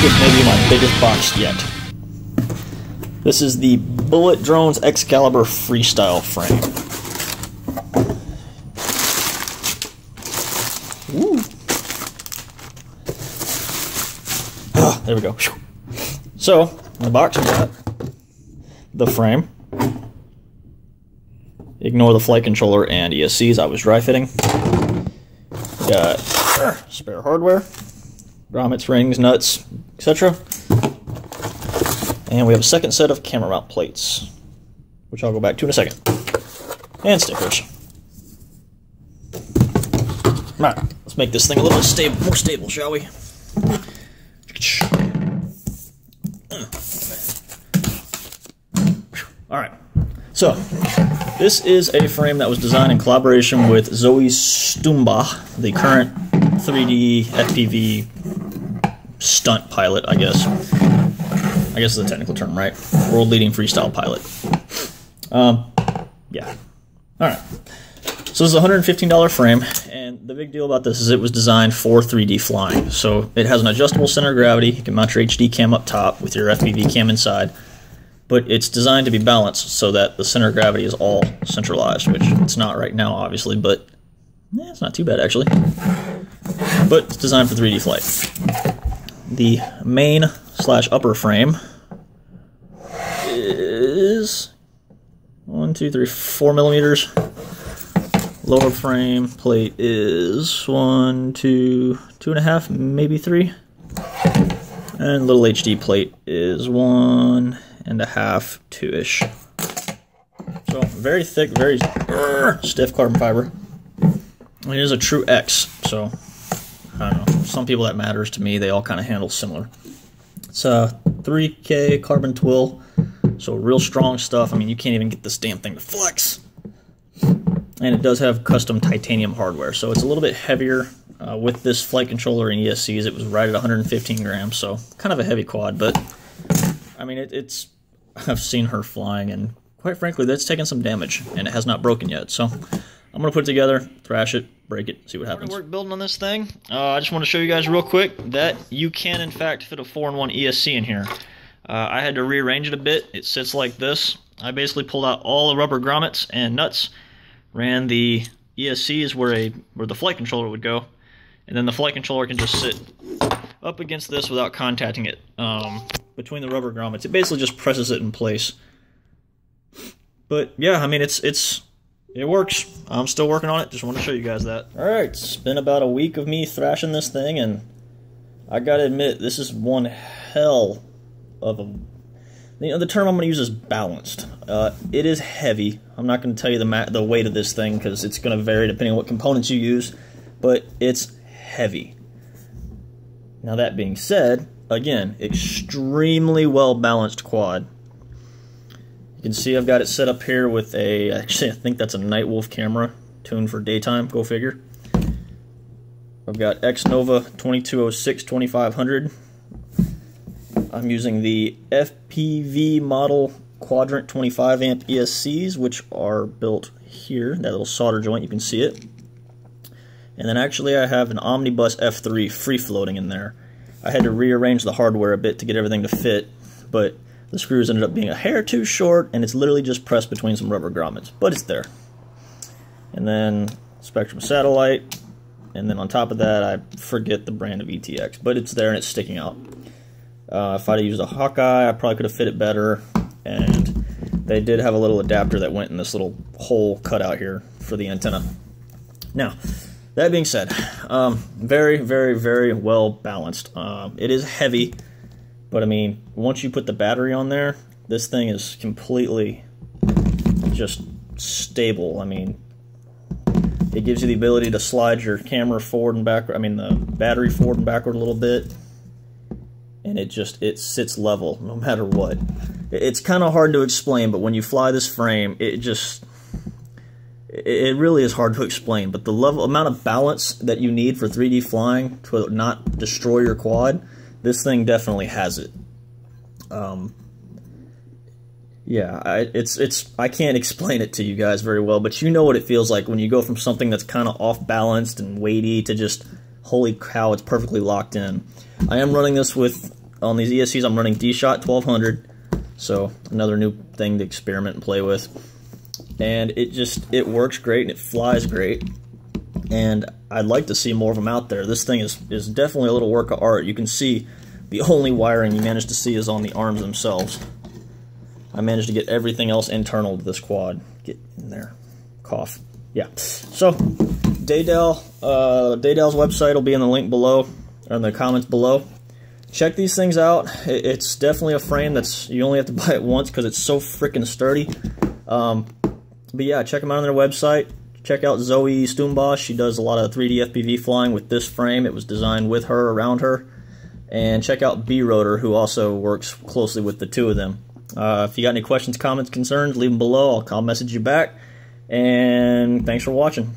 this may be my biggest box yet. This is the BulletDrones Excalibur Freestyle frame. Woo. Ah, there we go. So, in the box we got the frame. Ignore the flight controller and ESCs, I was dry fitting. We got spare hardware, grommets, rings, nuts, etc. And we have a second set of camera mount plates, which I'll go back to in a second. And stickers. Alright, let's make this thing a little more stable, shall we? Alright, so this is a frame that was designed in collaboration with Zoe Stumba, the current 3D FPV stunt pilot, I guess. I guess is the technical term, right? World leading freestyle pilot. Yeah. Alright. So this is a $115 frame, and the big deal about this is it was designed for 3D flying. So it has an adjustable center of gravity. You can mount your HD cam up top with your FPV cam inside. But it's designed to be balanced so that the center of gravity is all centralized, which it's not right now, obviously, but it's not too bad, actually. But it's designed for 3D flight. The main/upper frame is 4 millimeters. Lower frame plate is 1, 2, 2.5, maybe 3. And little HD plate is 1.5, 2-ish. So very thick, very stiff carbon fiber. It is a true X, so I don't know. Some people that matters to me. They all kind of handle similar. It's a 3K carbon twill, so real strong stuff. I mean, you can't even get this damn thing to flex. And it does have custom titanium hardware, so it's a little bit heavier. With this flight controller and ESCs, it was right at 115 grams, so kind of a heavy quad, but I mean, it's I've seen her flying, and quite frankly, that's taken some damage, and it has not broken yet, so I'm going to put it together, thrash it, break it, see what happens. We're building on this thing. I just want to show you guys real quick that you can, in fact, fit a 4-in-1 ESC in here. I had to rearrange it a bit. It sits like this. I basically pulled out all the rubber grommets and nuts, ran the ESCs where the flight controller would go, and then the flight controller can just sit up against this without contacting it between the rubber grommets. It basically just presses it in place. But yeah, I mean, it works. I'm still working on it. Just want to show you guys that. All right, it's been about a week of me thrashing this thing, and I gotta admit, this is one hell of a... the term I'm going to use is balanced. It is heavy. I'm not going to tell you the weight of this thing because it's going to vary depending on what components you use, but it's heavy. Now that being said, again, extremely well balanced quad. You can see I've got it set up here with actually I think that's a Nightwolf camera tuned for daytime, go figure. I've got X-Nova 2206-2500. I'm using the FPV model Quadrant 25 amp ESCs, which are built here, that little solder joint, you can see it. And then actually I have an Omnibus F3 free floating in there. I had to rearrange the hardware a bit to get everything to fit, but the screws ended up being a hair too short, and it's literally just pressed between some rubber grommets, but it's there. And then Spectrum satellite, and then on top of that I forget the brand of ETX, but it's there and it's sticking out. If I'd used a Hawkeye, I probably could have fit it better, and they did have a little adapter that went in this little hole cut out here for the antenna. Now, that being said, very, very, very well balanced. It is heavy, but I mean, once you put the battery on there, this thing is completely just stable. I mean, it gives you the ability to slide your camera forward and backward, the battery forward and backward a little bit, and it sits level no matter what. It's kind of hard to explain, but when you fly this frame, it really is hard to explain, but the amount of balance that you need for 3D flying to not destroy your quad, this thing definitely has it. Yeah, I can't explain it to you guys very well, but you know what it feels like when you go from something that's kind of off balanced and weighty to just, holy cow, it's perfectly locked in. I am running this with On these ESCs, I'm running D-Shot 1200, so another new thing to experiment and play with. And it works great, and it flies great. And I'd like to see more of them out there. This thing is definitely a little work of art. You can see the only wiring you managed to see is on the arms themselves. I managed to get everything else internal to this quad. Get in there. Cough. Yeah. So, DaeDalus website will be in the link below, or in the comments below. Check these things out. It's definitely a frame you only have to buy it once because it's so freaking sturdy. But yeah, check them out on their website. Check out Zoe Stumbach. She does a lot of 3D FPV flying with this frame. It was designed with her, around her. And check out B-Rotor, who also works closely with the two of them. If you got any questions, comments, concerns, leave them below. I'll message you back. And thanks for watching.